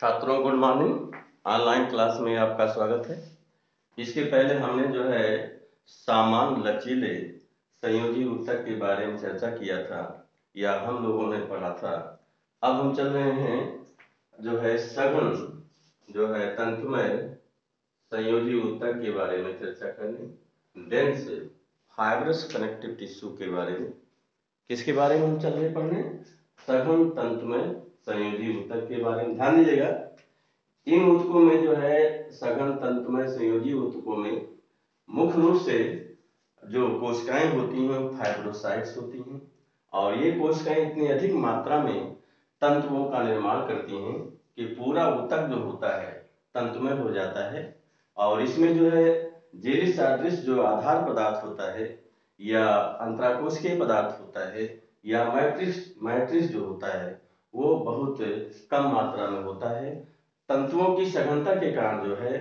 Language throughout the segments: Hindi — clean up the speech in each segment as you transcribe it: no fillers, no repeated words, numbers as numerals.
छात्रों गुड मॉर्निंग। ऑनलाइन क्लास में आपका स्वागत है। इसके पहले हमने जो है समान लचीले संयोजी उत्तक के बारे में चर्चा किया था या हम लोगों ने पढ़ा था। अब हम चल रहे हैं जो है सघन जो है तंतुमय संयोजी उत्तक के बारे में चर्चा करने। डेंस फाइब्रस कनेक्टिव टिश्यू के बारे में। किसके बारे में हम चल रहे पढ़ने? सघन तंतुमय संयोजी उत्तक के बारे में। ध्यान दीजिएगा, इन ऊतकों में जो है सघन तंतुमय संयोजी ऊतकों में मुख्य रूप से जो कोशिकाएं होती हैं फाइब्रोसाइट्स होती हैं, और ये कोशिकाएं इतनी अधिक मात्रा में तंतुओं का निर्माण करती हैं कि पूरा ऊतक जो होता है तंतुमय हो जाता है। और इसमें जो है जेली सदृश जो आधार पदार्थ होता है या अंतराकोशिकीय पदार्थ होता है या मैट्रिक्स जो होता है वो बहुत कम मात्रा में होता है। तंतुओं की सघनता के कारण जो है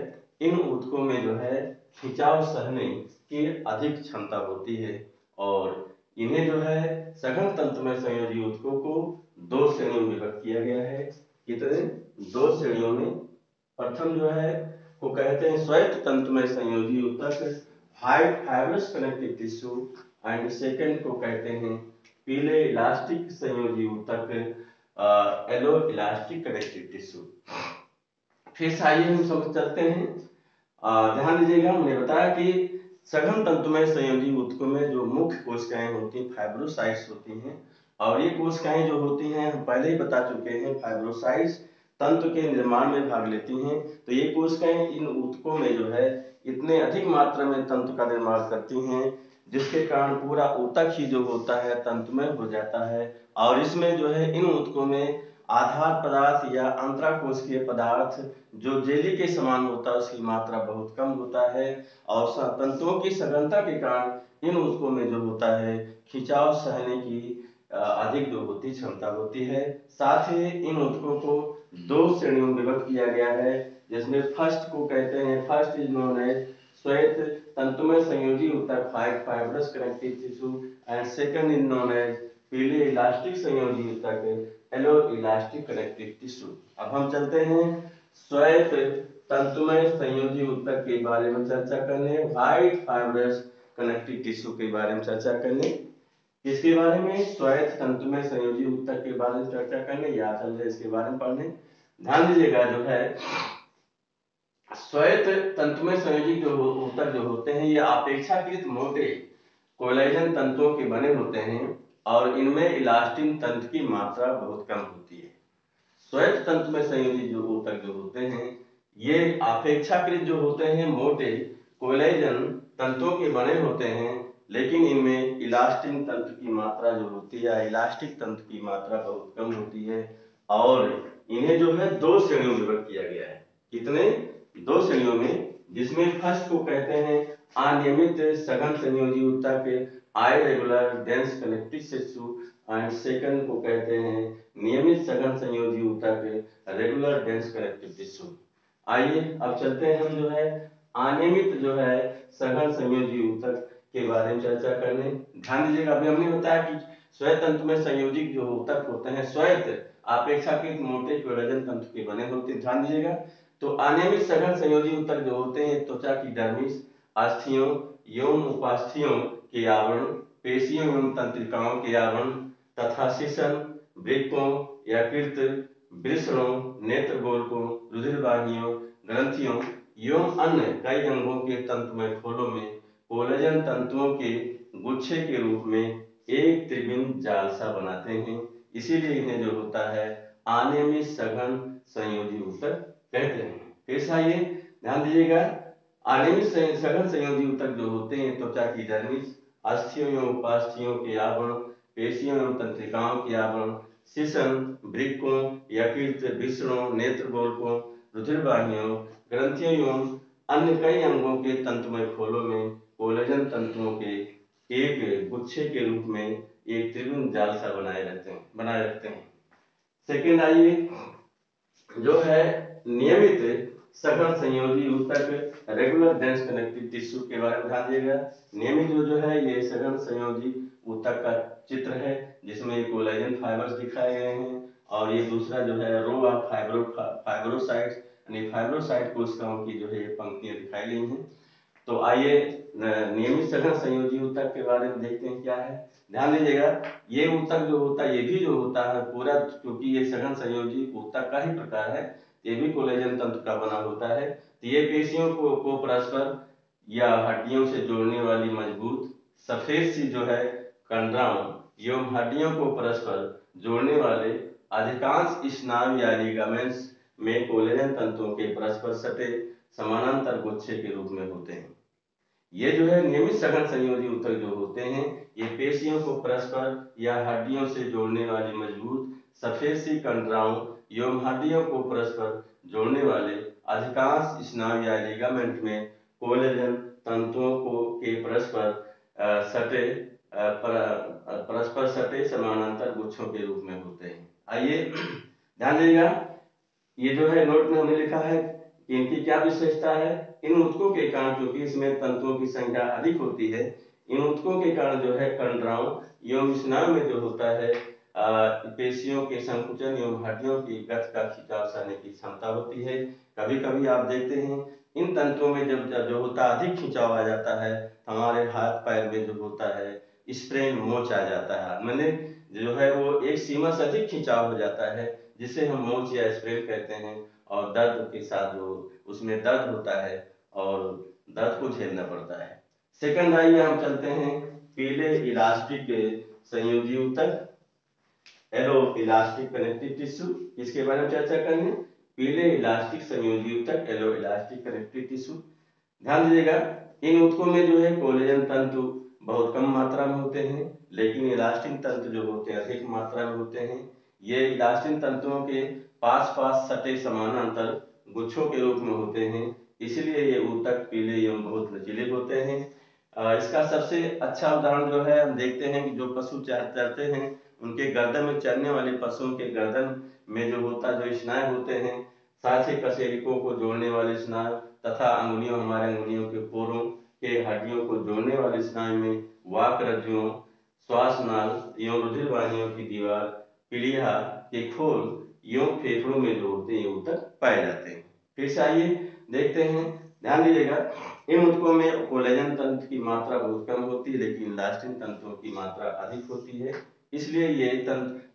इन ऊतकों में जो है खिंचाव सहने की अधिक क्षमता होती है, और इन्हें जो है सघन तंतुमय संयोजी ऊतकों को दो श्रेणियों में विभक्त किया गया है। कितने? दो श्रेणियों में। प्रथम जो है को कहते हैं श्वेत तंतुमय संयोजी ऊतक white fibrous connective tissue, and second को कहते हैं पीले इलास्टिक संयोजी ऊतक येलो इलास्टिक कनेक्टिव टिश्यू। फिर से आइए हम समझ चलते हैं। ध्यान दीजिएगा, हमने बताया कि सघन तंतुमय संयोजी ऊतकों में जो मुख्य कोशिकाएं होती हैं फाइब्रोसाइट्स होती हैं, और ये कोशिकाएं जो होती हैं हम पहले ही बता चुके हैं फाइब्रोसाइट्स तंतु के निर्माण में भाग लेती हैं। तो ये कोशिकाएं इन ऊतकों में जो है इतने अधिक मात्रा में तंतु का निर्माण करती हैं जिसके कारण पूरा ऊतक ही जो होता है तंतुमय हो जाता है। और इसमें जो है इन ऊतकों में आधार पदार्थ या अंतराकोशिकीय पदार्थ जो जेली के समान होता है उसकी मात्रा बहुत कम होता है, और तंतुओं की सघनता के कारण इन ऊतकों में जो होता है खिंचाव सहने की अधिक जो होती क्षमता होती है। साथ ही इन ऊतकों को दो श्रेणियों में विभक्त किया गया है, जिसमें फर्स्ट को कहते हैं फर्स्ट इज नोन एज श्वेत तंतुमय संयोजी ऊतक white fibrous connective tissue, and second is known as पीले इलास्टिक संयोजी ऊतक येलो इलास्टिक कनेक्टिव टिश्यू। अब हम चलते हैं श्वेत तंतुमय संयोजी ऊतक के बारे में चर्चा करने, व्हाइट फाइब्रस कनेक्टिव टिश्यू के बारे में चर्चा करने। इसके बारे में श्वेत तंतुमय संयोजी ऊतक के बारे में चर्चा करने या चल रहे इसके बारे में पढ़ने। ध्यान दीजिएगा, जो है श्वेत तंतुमय संयोजी जो ऊतक जो होते हैं ये अपेक्षाकृत मोटे कोलेजन तंतुओं के बने होते हैं, और इनमें इलास्टिन तंतु की मात्रा बहुत कम होती है। श्वेत तंतुमय संयोजी जो ऊतक जो होते हैं ये अपेक्षाकृत जो होते हैं मोटे कोलेजन तंतुओं के बने होते हैं, लेकिन इनमें इलास्टिन तंतु की मात्रा जो होती है इलास्टिक तंतु की मात्रा बहुत कम होती है, और इन्हें जो है दो श्रेणियों में विभक्त किया गया है। कितने? दो श्रेणियों में, जिसमें फर्स्ट को कहते हैं अनियमित सघन संयोजी ऊतक irregular dense connective tissue, and second को कहते हैं नियमित सघन संयोजी ऊतक रेगुलर डेंस कनेक्टिव टिश्यू। आइए अब चलते हैं हम जो है अनियमित जो है सघन संयोजी ऊतक के बारे में चर्चा करने। ध्यान दीजिएगा, अभी हमने बताया कि श्वेत तंतुमय संयोजी जो ऊतक होते हैं श्वेत अपेक्षाकृत मोटे कोलेजन तंतु के बने होते हैं। ध्यान दीजिएगा, तो अनियमित सघन संयोजी ऊतक जो होते हैं त्वचा की डर्मिस, अस्थियों यौन उपास्थियों के आवरण, पेशियों एवं तंत्रिकाओं के आवरण तथा शिशन, वृक्कों, यकृत, वृषणों, नेत्रगोलकों, रुधिरवाहिनियों, ग्रंथियों एवं अन्य कई अंगों के तंतुमय खोलों में कोलेजन तंतुओं के गुच्छे के रूप में एक त्रिविम जाल सा बनाते हैं। इसीलिए इन्हें जो होता है अनियमित सघन संयोजी ऊतक कहते हैं। फिर आइए ध्यान दीजिएगा, अनियमित सघन संयोजी ऊतक जो होते हैं त्वचा की डर्मिस, अस्थियों एवं उपास्थियों के आवरण, पेशियों एवं तंत्रिकाओं के आवरण, शिशन, वृक्कों, यकृत, वृषणों, नेत्रगोलकों, रुधिरवाहिनियों, ग्रंथियों एवं अन्य कई अंगों के तंतुमय खोलों में कोलेजन तंतुओं के एक गुच्छे के रूप में एक त्रिविम जाल सा बनाए रखते हैं। सेकेंड आइए, जो है नियमित सघन संयोजी ऊतक रेगुलर डेंस कनेक्टिव टिश्यू के बारे में ध्यान दिएगा। नियमित जो है ये सघन संयोजी ऊतक का चित्र है जिसमें कोलेजन फाइबर्स दिखाए गए हैं, और ये दूसरा जो है रो ऑफ फाइब्रोसाइट्स, यानी फाइब्रोसाइट कोशिकाओं की जो है ये पंक्तियां दिखाई गई हैं। तो आइए नियमित सघन संयोजी ऊतक के बारे में देखते हैं क्या है। ध्यान दीजिएगा, ये ऊतक जो होता है, ये भी जो होता है पूरा, क्योंकि ये सघन संयोजी ऊतक का ही प्रकार है, ये भी कोलेजन तंत्र का बना होता है। तो ये पेशियों को परस्पर या हड्डियों से जोड़ने वाली मजबूत सफेद सी जो है कंडराओं एवं हड्डियों को परस्पर जोड़ने वाले अधिकांश स्नायु या लिगामेंट्स में कोलेजन तंतुओं के परस्पर सटे समानांतर गुच्छे के रूप में होते हैं। ये जो है नियमित सघन संयोजी ऊतक जो होते हैं, ये पेशियों को परस्पर या हड्डियों से जोड़ने वाली मजबूत सफेद सी कंडराओं एवं हड्डियों को परस्पर जोड़ने वाले अधिकांश स्नायु या लिगामेंट में कोलेजन तंतुओं को के परस्पर सटे समानांतर गुच्छों के रूप में होते हैं। आइए ध्यान दीजिएगा, ये जो है नोट में हमने लिखा है कि इनकी क्या विशेषता है। इन ऊतकों के कारण, क्योंकि इसमें तंतुओं की संख्या अधिक होती है, इन ऊतकों के कारण जो है कंडराओं एवं स्नायु में जो होता है पेशियों के संकुचन एवं हड्डियों की गति का खिंचाव सहने की क्षमता होती है। कभी कभी आप देखते हैं इन तंतुओं में जब जो होता है अधिक खिंचाव आ जाता है, हमारे हाथ पैर में जो होता है स्प्रेन मोच आ जाता है, मैंने जो है वो एक सीमा से अधिक खिंचाव हो जाता है, जिसे हम मोच या स्प्रेन कहते हैं। और दर्द के साथ जो उसमें दर्द होता है और दर्द को झेलना पड़ता है। सेकंड आइए हम चलते हैं पीले इलास्टिक संयोजी ऊतक, एलो इलास्टिक कनेक्टिव टिश्यू, इसके बारे में चर्चा करेंगे। पीले इलास्टिक संयोजी ऊतक, एलो इलास्टिक कनेक्टिव टिश्यू। ध्यान दीजिएगा, इन ऊतकों में जो है कोलेजन तंतु बहुत कम मात्रा में होते हैं, लेकिन इलास्टिन तंतु जो होते हैं अधिक मात्रा में होते हैं। ये इलास्टिन तंतुओं के पास पास सटे समानांतर गुच्छों के रूप में होते हैं, इसलिए ये ऊतक पीले एवं बहुत लचीले होते हैं। इसका सबसे अच्छा उदाहरण जो है हम देखते हैं कि जो पशु चरते हैं उनके गर्दन में चरने वाले पशुओं के गर्दन में जो होता जो स्नायु होते हैं, साथ ही कशेरुकों को जोड़ने वाले स्नायु तथा अंगुलियों, हमारे अंगुलियों के पोरों के हड्डियों को जोड़ने वाले स्नायु में वाक रज्जुओं, श्वास नाल एवं रुधिर वाहिनियों की दीवार, पीलिया के खोल एवं फेफड़ों में जो होते हैं ऊतक पाए जाते हैं। फिर से आइए देखते हैं, ध्यान दीजिएगा, इन ऊतकों में कोलेजन तंतु की मात्रा बहुत कम होती है, लेकिन इलास्टिन तंतुओं की मात्रा अधिक होती है, इसलिए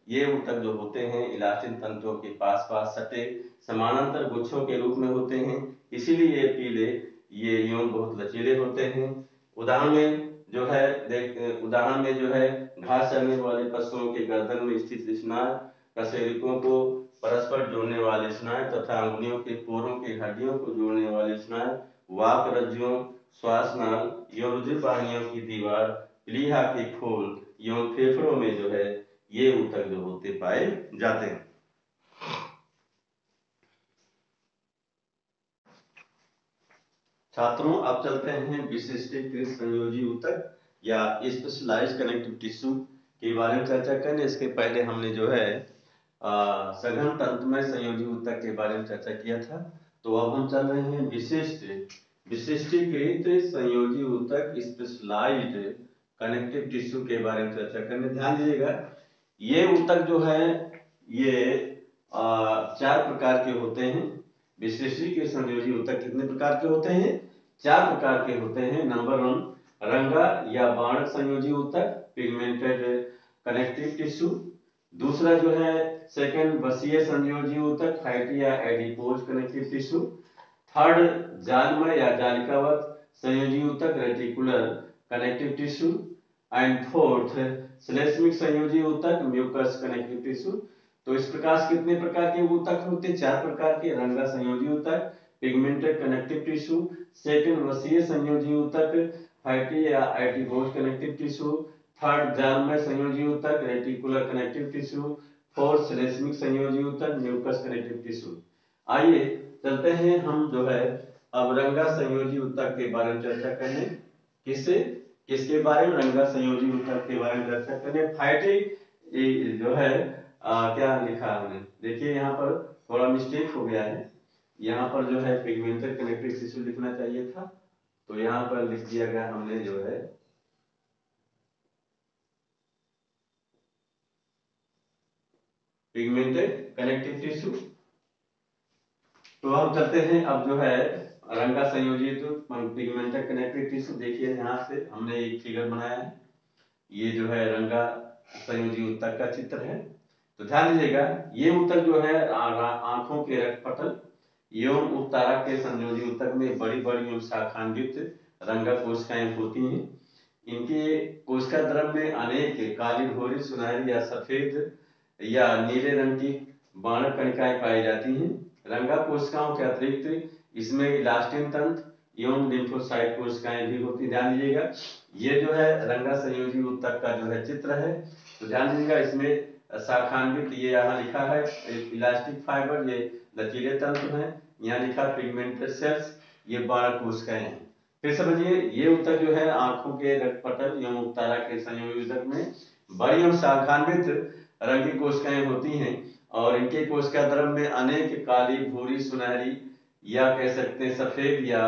ये ऊतक जो होते हैं इलास्टिन तंतुओं के पास पास सटे समानांतर गुच्छों के रूप में होते हैं, इसीलिए ये पीले ये एवं बहुत लचीले होते हैं। उदाहरण में जो है घास चरने वाले पशुओं के गर्दन में स्थित स्नायु, कशेरुकों को परस्पर जोड़ने वाले स्नायु तथा अंगुलियों के पोरों के हड्डियों को जोड़ने वाले स्नायु, वाक रज्जुओं, श्वास नाल एवं रुधिर वाहिनियों की दीवार, प्लीहा के खोल एवं फेफड़ों में जो है ये ऊतक जो होते पाए जाते हैं। छात्रों, अब चलते हैं विशिष्टीकृत संयोजी ऊतक या स्पेशलाइज्ड कनेक्टिव टिश्यू के बारे में चर्चा करें। इसके पहले हमने जो है सघन तंतुमय संयोजी ऊतक के बारे में चर्चा किया था। तो अब हम चल रहे हैं विशिष्टीकृत संयोजी ऊतक स्पेशलाइज्ड कनेक्टिव टिश्यू के बारे में चर्चा करने। ध्यान दीजिएगा, ये ऊतक जो है ये 4 प्रकार के होते हैं। विशिष्टीकृत संयोजी ऊतक कितने प्रकार के होते हैं? 4 प्रकार के होते हैं। नंबर 1 रंगा या बाणक संयोजी ऊतक, पिगमेंटेड कनेक्टिव टिश्यू। दूसरा जो है सेकंड वसीय संयोजी ऊतक, फैटी या एडिपोज कनेक्टिव टिश्यू। थर्ड जालमय या जालिकावत संयोजी ऊतक, reticular connective tissue. And fourth श्लेष्मिक संयोजी ऊतक, म्यूकस कनेक्टिव टिश्यू। तो इस प्रकार से कितने प्रकार के ऊतक होते हैं? 4 प्रकार के। रंगा संयोजी ऊतक, पिगमेंटेड कनेक्टिव टिश्यू। सेकंड वसीय संयोजी ऊतक, फैटी या एडिपोज कनेक्टिव टिश्यू। थर्ड जालमय संयोजी ऊतक, रेटिकुलर कनेक्टिव टिश्यू। फोर्थ श्लेष्मिक संयोजी ऊतक, म्यूकस कनेक्टिव टिश्यू। आइए चलते हैं हम जो है अब रंगा संयोजी ऊतक के बारे में चर्चा करने। किसके बारे में? रंगा संयोजी ऊतक के बारे में चर्चा करने। फैटी जो है क्या लिखा हमने, देखिए यहाँ पर थोड़ा मिस्टेक हो गया है, यहाँ पर जो है पिगमेंटेड कनेक्टिव टिश्यू लिखना चाहिए था, तो यहाँ पर लिख दिया गया हमने जो है पिगमेंटेड कनेक्टिव टिश्यू। तो हम चलते हैं अब जो है रंगा संयोजित पिगमेंटेड कनेक्टिव टिश्यू। देखिए यहाँ से हमने एक फिगर बनाया है, ये जो है रंगा संयोजी ऊतक का चित्र है। तो ध्यान दीजिएगा, ये ऊतक जो है आंखों के रक्तपटल एवं उपतारा के संयोजी ऊतक में बड़ी बड़ी एवं शाखान्वित रंगा कोशिकाएं होती हैं। इनके कोशिका द्रव में अनेक काली, भूरी, सुनहरी या सफेद या नीले रंग की बाणक कणिकाएं पाई जाती हैं। रंगा कोशिकाओं के अतिरिक्त इसमें इलास्टिन तंत्र एवं लिम्फोसाइट कोशिकाएं भी होती। ध्यान दीजिएगा, ये जो है रंगा संयोजी ऊतक का जो है चित्र है। तो ध्यान दीजिएगा, इसमें शाखान्वित, ये यहाँ लिखा है इलास्टिक फाइबर, ये लचीले तंतु हैं। यहाँ लिखा पिगमेंटेड सेल्स, ये बाणक कोशिकाएं हैं। फिर समझिए, ये ऊतक जो है आंखों के रक्तपटल एवं उपतारा के संयोजी ऊतक में बड़ी एवं शाखान्वित रंगी कोशिकाएं होती हैं और इनके कोशिका द्रव में अनेक काली, भूरी, सुनहरी या कह सकते हैं सफेद या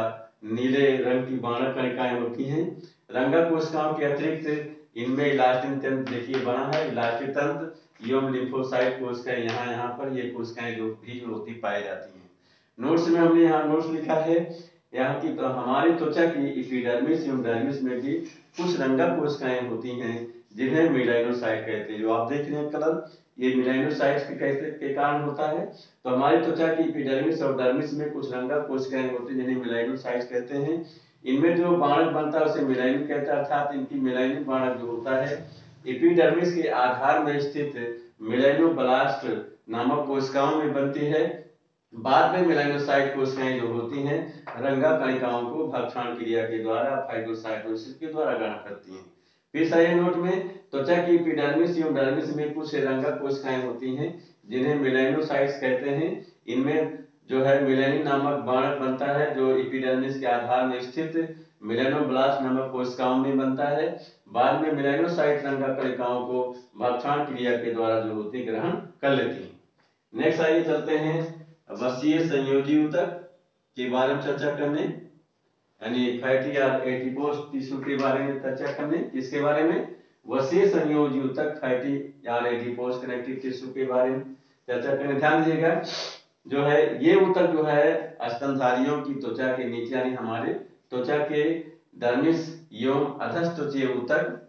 नीले रंग की बाणक कणिकाएं होती हैं। रंगा कोशिकाओं के अतिरिक्त इनमें इलास्टिन तंत्र देखिए बना है, इलास्टिक तंत्र एवं लिम्फोसाइट कोशिकाएं यहाँ पर ये कोशिकाएं जो भी होती पाई जाती हैं। नोट्स में हमने यहाँ नोट्स लिखा है यहाँ की, तो हमारी त्वचा की एपिडर्मिस एवं डर्मिस में भी कुछ रंगा कोशिकाएं होती हैं जिन्हें मेलानोसाइट कहते हैं। जो आप देख रहे हैं कलर, ये मेलानोसाइट्स के कारण होता है। तो हमारी त्वचा की एपिडर्मिस और डर्मिस में कुछ रंगा कोशिकाएं होती हैं जिन्हें मेलानोसाइट्स कहते हैं। इनमें जो बाणक बनता है उसे मेलानिन कहते हैं, अर्थात इनकी मेलानिन बाणक जो होता है एपिडर्मिस के आधार में स्थित मेलानोब्लास्ट नामक कोशिकाओं में बनती है। बाद में मेलानोसाइट कोशिकाएं जो होती हैं रंगा कणिकाओं को भक्षण क्रिया के द्वारा फाइगोसाइटोसिस के द्वारा ग्रहण करती हैं। फिर सही नोट में, त्वचा की एपिडर्मिस एवं डर्मिस में कुछ रंगा कोशिकाएं होती हैं जिन्हें मेलानोसाइट्स कहते हैं। इनमें जो है मेलानिन नामक बाणक बनता है जो एपिडर्मिस के आधार में स्थित मेलानोब्लास्ट नामक कोशिकाओं में बनता है। बाद में मेलानोसाइट रंगा कणिकाओं को भक्षण क्रिया के द्वारा जो होती ग्रहण कर लेती हैं। नेक्स्ट आइए चलते हैं वसीय संयोजी ऊतक के बारे में चर्चा करने, यानी फैटी या एडिपोज टिश्यू के बारे में चर्चा करने। किसके बारे में? वसीय संयोजी ऊतक, फैटी या एडिपोज कनेक्टिव टिश्यू के बारे में चर्चा करने। ध्यान दीजिएगा, जो है ये ऊतक जो है स्तनधारियों की त्वचा के नीचे, यानी हमारे त्वचा के डर्मिस एवं अधस्त्वचीय ऊतक,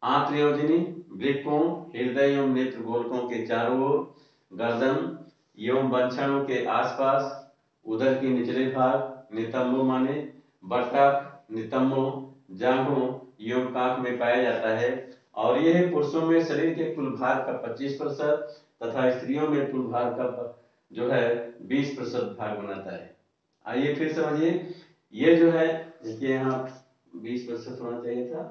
आंत्रयोजनी, वृक्कों, हृदय एवं नेत्र गोलकों के चारों ओर, गर्दन एवं वंक्षणों के आसपास, उदर के निचले भाग, नितंबों माने बटक, नितंबों, जांघों एवं कांख में पाया जाता है। और यह पुरुषों में शरीर के कुल भार का 25% तथा स्त्रियों में कुल भार का जो है 20% भाग बनाता है। आइए फिर समझिए, ये जो है देखिए यहाँ 20% होना चाहिए था।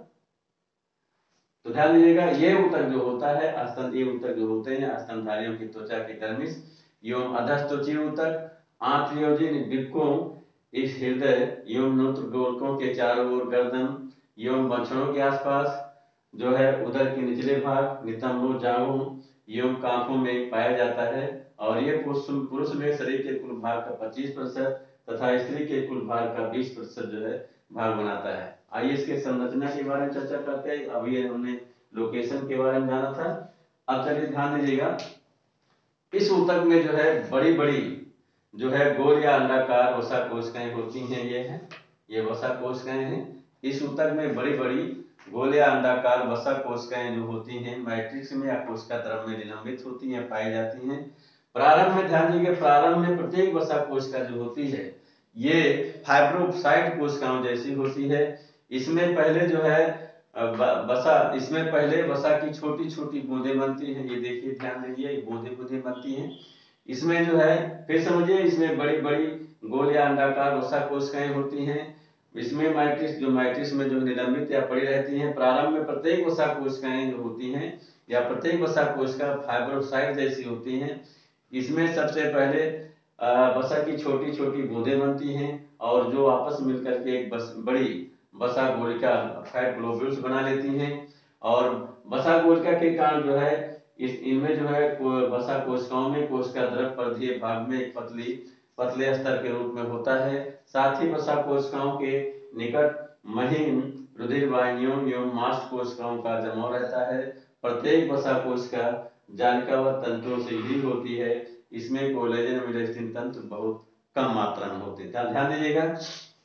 तो ध्यान दीजिएगा, ये ऊतक जो होता है ये ऊतक जो होते हैं स्तनधारियों की त्वचा के डर्मिस एवं अधस्त्वचीय ऊतक, आंत्रयोजनी, वृक्कों, इस हृदय एवं नेत्र गोलकों के चारों ओर, गर्दन एवं वंक्षणों के आसपास, जो है उदर के निचले भाग, नितंबों, जांघों एवं कांखों में पाया जाता है। और ये पुरुष में शरीर के कुल भाग का 25% तथा स्त्री के कुल भाग का 20% जो है भाग बनाता है। आइए इसके संरचना के बारे में चर्चा करते हैं। अभी हमने लोकेशन के बारे में जाना था, अब चलिए ध्यान दीजिएगा, इस ऊतक में जो है बड़ी बड़ी जो है गोल या अंडाकार वसा कोशिकाएं होती हैं। ये वसा कोशिकाएं हैं। इस ऊतक में बड़ी बड़ी गोल या अंडाकार वसा कोशिकाएं जो होती हैं मैट्रिक्स में या कोशिका द्रव में निलंबित होती हैं, पाई जाती हैं। प्रारंभ में ध्यान दीजिए, प्रारंभ में प्रत्येक वसा कोशिका जो होती है ये फाइब्रोसाइट कोशिकाओं जैसी होती है। इसमें पहले जो है इसमें पहले वसा की छोटी छोटी बूंदें बनती हैं। ये देखिए, ध्यान दीजिए, बूंदें बूंदें बनती हैं। इसमें जो है फिर समझिए, इसमें बड़ी बड़ी गोल या अंडाकार वसा कोशिकाएं होती हैं। इसमें मैट्रिक्स में जो निलंबित या पड़ी रहती हैं। प्रारंभ में प्रत्येक वसा कोशिकाएं जो होती हैं या प्रत्येक वसा कोशिका फाइब्रोसाइट जैसी होती हैं। इसमें सबसे पहले वसा की छोटी छोटी बूंदें बनती हैं और जो आपस में मिलकर के एक बड़ी वसा गोलिका फैट ग्लोब्यूल्स बना लेती हैं। और वसा गोलिका के कारण जो है इनमें जो है वसा कोशिकाओं में कोशिका द्रव परिधीय भाग में एक पतले स्तर के रूप में होता है। साथ ही वसा कोशिकाओं के निकट महीन रुधिर वाहिनियों एवं मांस कोशिकाओं का जमाव रहता है। प्रत्येक वसा कोशिका जालिकावत तंतुओं से घिरी होती है। इसमें कोलेजन और इलास्टिन तंतु बहुत कम मात्रा में होते हैं। ध्यान दीजिएगा,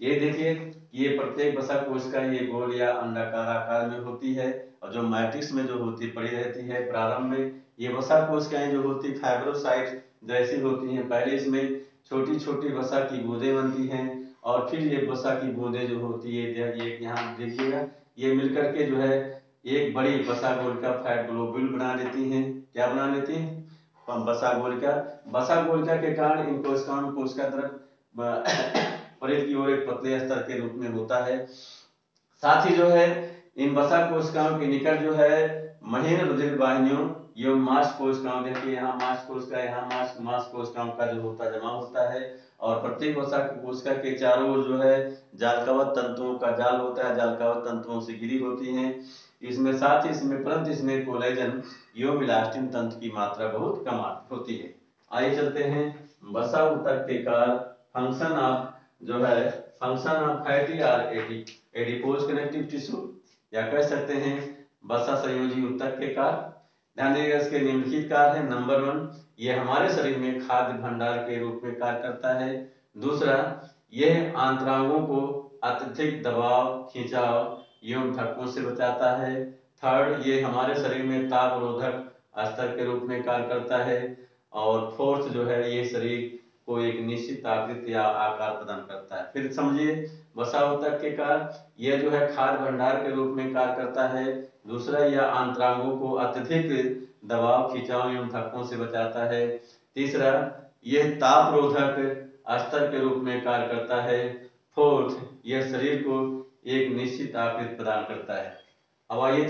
ये देखिए, ये प्रत्येक वसा कोशिका ये गोल या अंडाकार आकार में होती है, और जो मैट्रिक्स में जो होती पड़ी रहती है प्रारंभ में, ये वसा कोशिकाएं जो होती फाइब्रोसाइट जैसी होती हैं। पहले इसमें छोटी छोटी वसा की बूंदें बनती हैं, और फिर ये वसा की बूंदें जो होती है, ये यहाँ देखिएगा, ये मिलकर के जो है एक बड़ी वसा गोलिका फैट ग्लोब्यूल बना देती हैं। क्या बना देती हैं? वसा गोलिका। वसा गोलिका के कारण इन कोशिकाओं में कोशिका द्रव्य परिध की ओर एक पतले स्तर के रूप में होता है। साथ ही जो है इन वसा कोशिकाओं के निकट जो है महीन रुधिर वाहिनियों एवं मांस कोशिकाओं, देखिए यहाँ मांस कोशिका, यहाँ मांस कोशिकाओं का जो होता जमा होता है, और प्रत्येक वसा कोशिका के चारों ओर जो है जालिकावत तंतुओं का जाल होता है, जालिकावत तंतुओं से घिरी होती हैं। इसमें साथ ही इसमें परंतु इसमें कोलेजन एवं इलास्टिन तंतु की मात्रा बहुत कम होती है। आइए चलते हैं वसा ऊतक के कार्य, फंक्शन ऑफ जो है फंक्शन ऑफ फैटी और एडिपोज कनेक्टिव टिश्यू, या कह सकते हैं वसा संयोजी ऊतक के कार्य। ध्यान दीजिएगा, इसके निम्नलिखित कार्य है। नंबर 1, ये हमारे शरीर में खाद्य भंडार के रूप में कार्य करता है। दूसरा, यह आंतरांगों को अत्यधिक दबाव, खिंचाव एवं धक्कों से बचाता है। थर्ड, ये हमारे शरीर में ताप रोधक स्तर के रूप में कार्य करता है। और फोर्थ जो है, ये शरीर को एक निश्चित आकृति या आकार प्रदान करता है। फिर समझिए वसा ऊतक के कार्य, यह जो है खाद्य भंडार के रूप में कार्य करता है। दूसरा, यह आंतरांगों को अत्यधिक दबाव, खिंचाव एवं धक्कों से बचाता है। तीसरा, यह ताप रोधक स्तर के रूप में कार्य करता है। फोर्थ, यह शरीर को एक निश्चित आकृति प्रदान करता है। अब आइए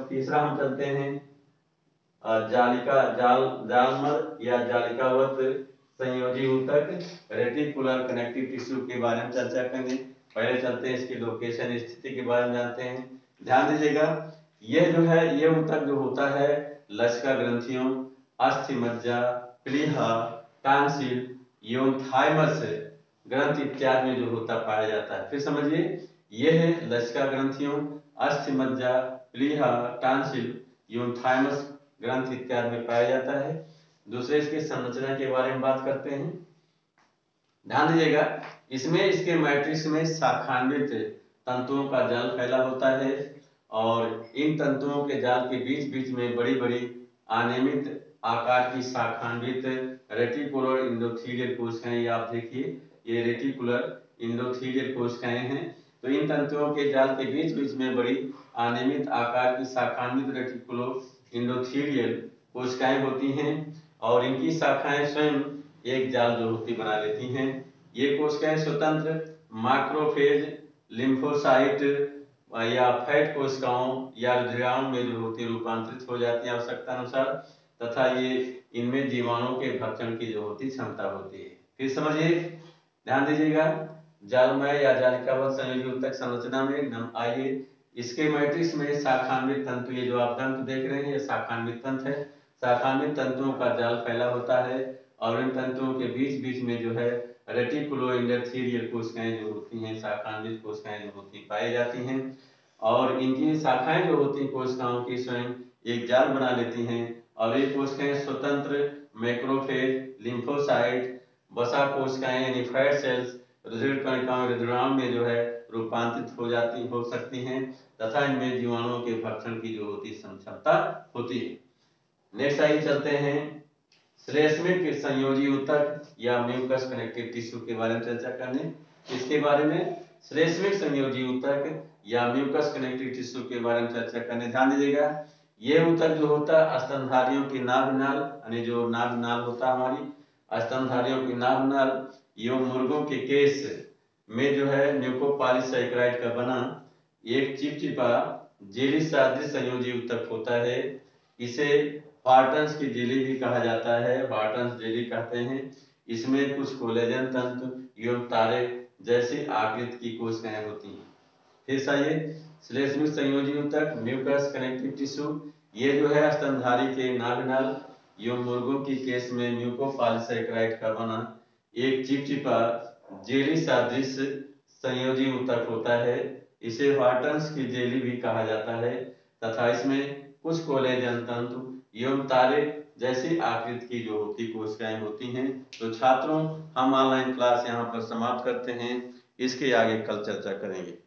तीसरा हम चलते हैं जालमर या जालिकावत संयोजी ऊतक, रेटिकुलर कनेक्टिव टिश्यू के बारे में चर्चा करेंगे। पहले चलते हैं इसकी लोकेशन, स्थिति के बारे में जानते हैं। ध्यान दीजिएगा, यह जो है ये ऊतक जो होता है लसिका ग्रंथियों, अस्थि मज्जा, प्लीहा, टॉन्सिल एवं थाइमस ग्रंथि इत्यादि में जो होता पाया जाता है। फिर समझिए, यह है लसिका ग्रंथियों, अस्थि मज्जा, प्लीहा, टॉन्सिल एवं थाइमस ग्रंथि इत्यादि में पाया जाता है। दूसरे, इसकी संरचना के बारे में बात करते हैं। ध्यान दीजिएगा, इसमें इसके मैट्रिक्स में शाखान्वित तंतुओं का जाल फैला होता है, और इन तंतुओं के जाल के बीच बीच में बड़ी बड़ी अनियमित आकार की शाखान्वित रेटिकुलर इंडोथीलियल कोशिकाएं, ये आप देखिए, ये रेटिकुलर इंडोथीलियल कोशिकाएं हैं। तो इन तंतुओं के जाल के बीच बीच में बड़ी अनियमित आकार की शाखान्वित रेटिकुलो इंडोथीलियल कोशिकाएं होती हैं, और इनकी शाखाएं स्वयं एक जाल जो होती बना लेती हैं। ये कोशिकाएं स्वतंत्र मैक्रोफेज, लिम्फोसाइट या फैट कोशिकाओं या रुधिराणु में जो होती रूपांतरित हो जाती है आवश्यकता अनुसार, तथा ये इनमें जीवाणुओं के भक्षण की जो होती क्षमता होती है। फिर समझिए, ध्यान दीजिएगा, जालमय या जालिकावत संयोजी ऊतक संरचना में आइए, इसके मैट्रिक्स में शाखान्वित तंतु, ये जो आप तंतु देख रहे हैं ये शाखान्वित तंतु है। शाखान्वित तंतुओं का जाल फैला होता है, और इन तंतुओं के बीच बीच में जो है रेटिकुलो इंडोथीलियल कोशिकाएं जो होती हैं, शाखान्वित कोशिकाएं जो होती पाई जाती हैं, और इनकी शाखाएं जो होती कोशिकाओं की स्वयं एक जाल बना लेती हैं, और ये कोशिकाएं स्वतंत्र मैक्रोफेज, लिम्फोसाइट, वसा कोशिकाएं यानी फैट सेल्स, रुधिर कणिकाओं, रुधिराणु में जो है रूपांतरित हो सकती हैं, तथा इनमें जीवाणुओं के भक्षण की जो होती क्षमता होती है। नेक्स्ट आइए चलते हैं श्लेष्मिक संयोजी ऊतक या म्यूकस कनेक्टिव टिश्यू के बारे में चर्चा करने। इसके बारे में श्लेष्मिक संयोजी ऊतक या म्यूकस कनेक्टिव टिश्यू के बारे में चर्चा करने। ध्यान दीजिएगा, यह ऊतक जो होता है स्तनधारियों की नाभिनाल, यानी जो नाभिनाल होता है हमारी स्तनधारियों की नाभिनाल एवं मुर्गों के केस में जो है म्यूकोपॉलीसैकेराइड का बना एक चिपचिपा जेली सदृश संयोजी ऊतक होता है। इसे वार्टन्स की जेली भी कहा जाता है, वार्टन्स जेली कहते हैं। इसमें कुछ कोलेजन तंतु एवं तारे जैसी आकृति की कोशिकाएं होती हैं। फिर चाहिए श्लेष्मिक संयोजी ऊतक म्यूकस कनेक्टिव टिश्यू, ये जो है स्तनधारी के नाभिनाल एवं मुर्गों की केस में म्यूकोपॉलीसैकेराइड का बना एक चिपचिपा जेली सदृश संयोजी ऊतक होता है। इसे वार्टन्स की जेली भी कहा जाता है, तथा इसमें कुछ कोलेजन तंतु एवं तारे जैसी आकृति की जो होती कोशिकाएं होती हैं। तो छात्रों, हम ऑनलाइन क्लास यहाँ पर समाप्त करते हैं। इसके आगे कल चर्चा करेंगे।